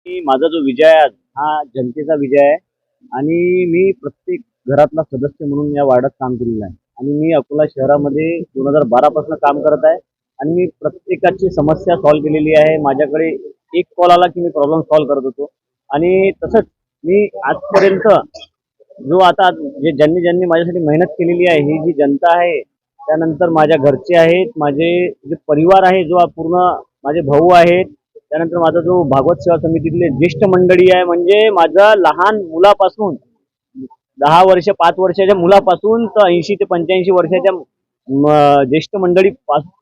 माझा जो विजय आहे आज, हा जनतेचा विजय आहे आणि मी प्रत्येक घरातला सदस्य म्हणून या वार्डात काम केलेलं आहे आणि मी अकोला शहरामध्ये 2012 पासून काम करत आहे आणि मी प्रत्येकाची समस्या सॉल्व्ह केलेली आहे. माझ्याकडे एक कॉल आला की मी प्रॉब्लेम सॉल्व्ह करत होतो आणि तसंच मी आजपर्यंत जो आता ज्यांनी ज्यांनी माझ्यासाठी मेहनत केलेली आहे, ही जी जनता आहे, त्यानंतर माझ्या घरचे आहेत, माझे जे परिवार आहे, जो पूर्ण माझे भाऊ आहेत, त्यानंतर माझा जो भागवत सेवा समितीतले ज्येष्ठ मंडळी आहे, म्हणजे माझा लहान मुलापासून 10 वर्ष 5 वर्षाच्या मुलापासून तर 80 ते 85 वर्षाच्या ज्येष्ठ मंडळी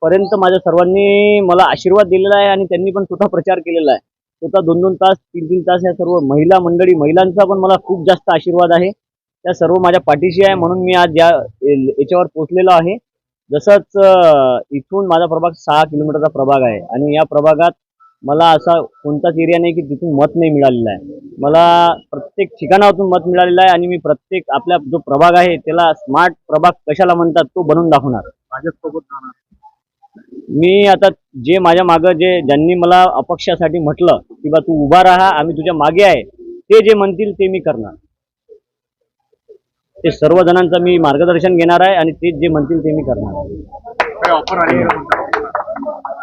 पर्यंत माझ्या सर्वांनी मला आशीर्वाद दिलेला आहे आणि त्यांनी पण स्वतः प्रचार केलेला आहे. स्वतः 2-2 तास 3-3 तास या सर्व महिला मंडळी महिलांचा पण मला खूप जास्त आशीर्वाद आहे. त्या सर्व माझ्या पाठीशी आहे म्हणून मी आज याच्यावर पोहोचलेलो आहे. जसंच इथून माझा प्रभाग 6 किलोमीटरचा प्रभाग आहे आणि या प्रभागात मला असा कोणताच एरिया नाही की तिथून मत नाही मिळालेलं आहे. मला प्रत्येक ठिकाणातून मत मिळालेलं आहे आणि मी प्रत्येक आपला जो प्रभाग आहे त्याला स्मार्ट प्रभाग कशाला म्हणतात तो बनवून दाखवणार. भाजपसोबत जाणार. मी आता जे माझ्या मागं ज्यांनी मला अपक्षासाठी म्हटलं की बा तू उभा राहा, आम्ही तुझ्या मागे आहे, ते जे म्हणतील ते मी करणार. ते सर्व जणांचं मी मार्गदर्शन घेणार आहे आणि ते जे म्हणतील ते मी करणार. काही ऑफर आली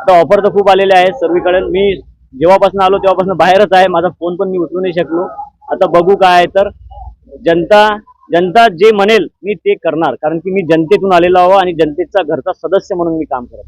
आता ऑफर तर खूप आलेले आहेत सर्वीकडे. मी जेव्हापासून आलो तेव्हापासून बाहेरच आहे. माझा फोन पण मी उचलू नाही शकलो. आता बघू काय तर जनता जे म्हणेल मी ते करणार, कारण की मी जनतेतून आलेलो आहो आणि जनतेचा घरचा सदस्य म्हणून मी काम करत.